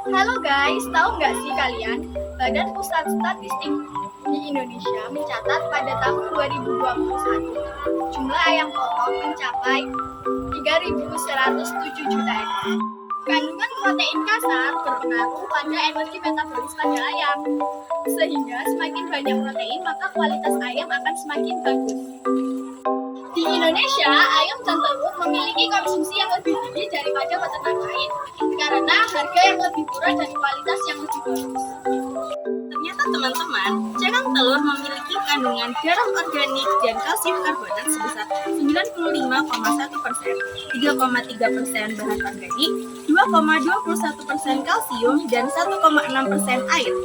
Halo guys, tahu nggak sih kalian, Badan Pusat Statistik di Indonesia mencatat pada tahun 2021 jumlah ayam potong mencapai 3.107 juta ekor. Kandungan protein kasar berpengaruh pada energi metabolis pada ayam, sehingga semakin banyak protein maka kualitas ayam akan semakin bagus. Di Indonesia, ayam dan telur memiliki konsumsi yang lebih tinggi daripada peternak lain karena harga yang lebih murah dan kualitas yang lebih bagus. Ternyata teman-teman, cakang telur memiliki kandungan garam organik dan kalsium karbonat sebesar 95,1%, 3,3% bahan organik, 2,21% kalsium, dan 1,6% air.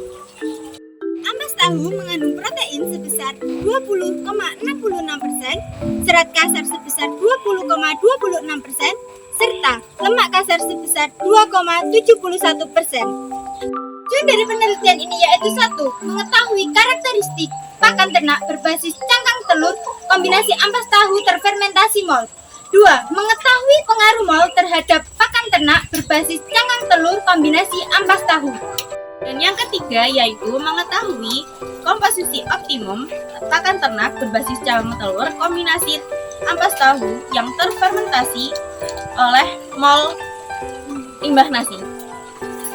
Ampas tahu mengandung protein sebesar 20,66%, serat kasar sebesar 20,26%, serta lemak kasar sebesar 2,71%. Tujuan dari penelitian ini yaitu 1. Mengetahui karakteristik pakan ternak berbasis cangkang telur kombinasi ampas tahu terfermentasi malt. 2. Mengetahui pengaruh malt terhadap pakan ternak berbasis cangkang telur kombinasi ampas tahu. Dan yang ketiga yaitu mengetahui komposisi optimum pakan ternak berbasis cangkang telur kombinasi ampas tahu yang terfermentasi oleh mol limbah nasi.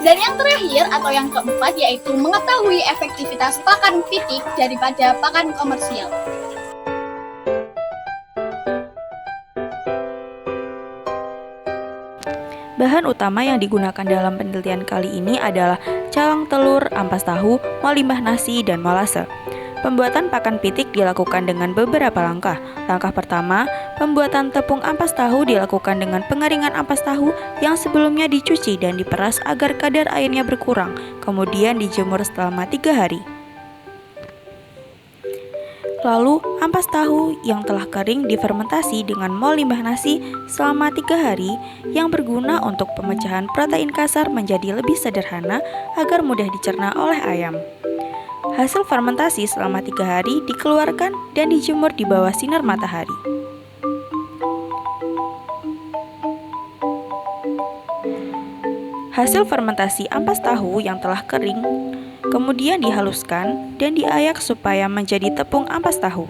Dan yang terakhir atau yang keempat yaitu mengetahui efektivitas pakan pitik daripada pakan komersial. Bahan utama yang digunakan dalam penelitian kali ini adalah cawang telur, ampas tahu, mol limbah nasi, dan molase. Pembuatan pakan pitik dilakukan dengan beberapa langkah. Langkah pertama, pembuatan tepung ampas tahu dilakukan dengan pengeringan ampas tahu yang sebelumnya dicuci dan diperas agar kadar airnya berkurang, kemudian dijemur selama 3 hari. Lalu, ampas tahu yang telah kering difermentasi dengan mol limbah nasi selama 3 hari yang berguna untuk pemecahan protein kasar menjadi lebih sederhana agar mudah dicerna oleh ayam. Hasil fermentasi selama 3 hari dikeluarkan dan dijemur di bawah sinar matahari. Hasil fermentasi ampas tahu yang telah kering kemudian dihaluskan dan diayak supaya menjadi tepung ampas tahu.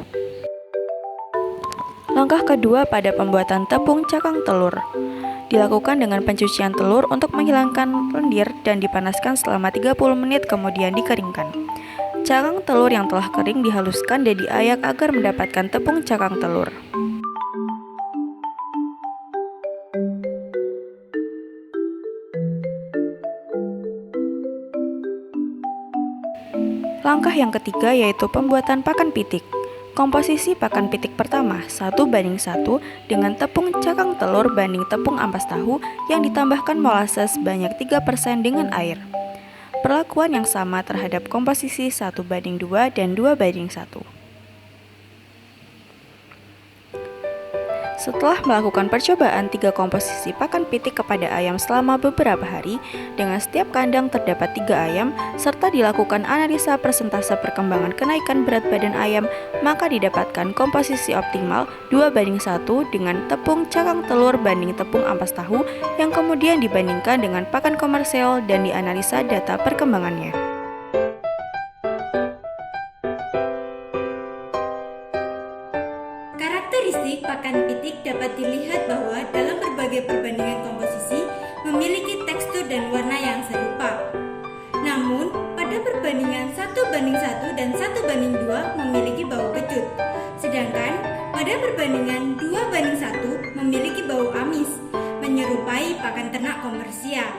Langkah kedua pada pembuatan tepung cakang telur dilakukan dengan pencucian telur untuk menghilangkan lendir dan dipanaskan selama 30 menit kemudian dikeringkan. Cakang telur yang telah kering dihaluskan dan diayak agar mendapatkan tepung cakang telur. Langkah yang ketiga yaitu pembuatan pakan pitik. Komposisi pakan pitik pertama 1:1 dengan tepung cakang telur banding tepung ampas tahu yang ditambahkan molase sebanyak 3% dengan air. Perlakuan yang sama terhadap komposisi 1:2 dan 2:1. Setelah melakukan percobaan 3 komposisi pakan pitik kepada ayam selama beberapa hari, dengan setiap kandang terdapat 3 ayam, serta dilakukan analisa persentase perkembangan kenaikan berat badan ayam, maka didapatkan komposisi optimal 2:1 dengan tepung cakang telur banding tepung ampas tahu yang kemudian dibandingkan dengan pakan komersial dan dianalisa data perkembangannya. Karakteristik pakan pitik dapat dilihat bahwa dalam berbagai perbandingan komposisi memiliki tekstur dan warna yang serupa. Namun, pada perbandingan 1:1 dan 1:2 memiliki bau kecut, sedangkan pada perbandingan 2:1 memiliki bau amis, menyerupai pakan ternak komersial,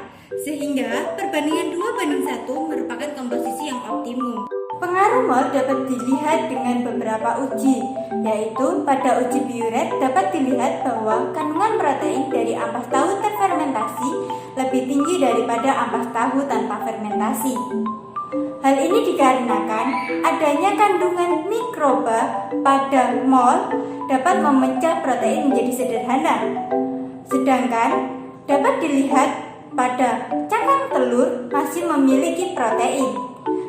sehingga perbandingan 2:1 merupakan komposisi yang optimum. Pengaruh mol dapat dilihat dengan beberapa uji, yaitu pada uji Biuret dapat dilihat bahwa kandungan protein dari ampas tahu terfermentasi lebih tinggi daripada ampas tahu tanpa fermentasi. Hal ini dikarenakan adanya kandungan mikroba pada mol dapat memecah protein menjadi sederhana, sedangkan dapat dilihat pada cakang telur masih memiliki protein.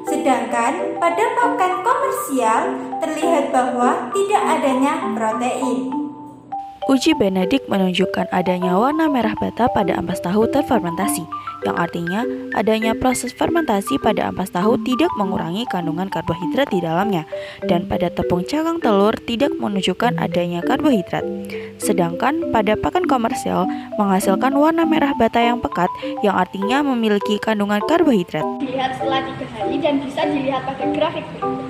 Sedangkan pada pakan komersial terlihat bahwa tidak adanya protein. Uji Benedict menunjukkan adanya warna merah bata pada ampas tahu terfermentasi, yang artinya adanya proses fermentasi pada ampas tahu tidak mengurangi kandungan karbohidrat di dalamnya, dan pada tepung cangkang telur tidak menunjukkan adanya karbohidrat. Sedangkan pada pakan komersial menghasilkan warna merah bata yang pekat, yang artinya memiliki kandungan karbohidrat. Dilihat setelah 3 hari dan bisa dilihat pada grafik berikut.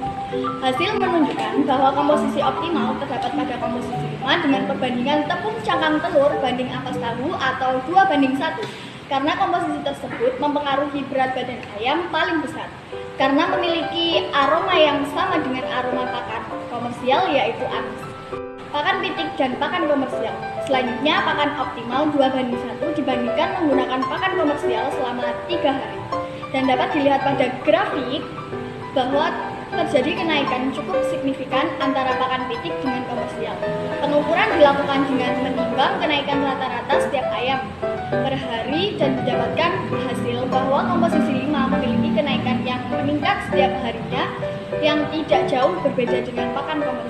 Hasil menunjukkan bahwa komposisi optimal terdapat pada komposisi 5 dengan perbandingan tepung cangkang telur banding ampas tahu atau 2:1. Karena komposisi tersebut mempengaruhi berat badan ayam paling besar. Karena memiliki aroma yang sama dengan aroma pakan komersial yaitu amis. Pakan pitik dan pakan komersial. Selanjutnya pakan optimal 2:1 dibandingkan menggunakan pakan komersial selama 3 hari. Dan dapat dilihat pada grafik bahwa terjadi kenaikan cukup signifikan antara pakan pitik dengan komersial. Pengukuran dilakukan dengan menimbang kenaikan rata-rata setiap ayam per hari dan didapatkan hasil bahwa komposisi 5 memiliki kenaikan yang meningkat setiap harinya yang tidak jauh berbeda dengan pakan komersial.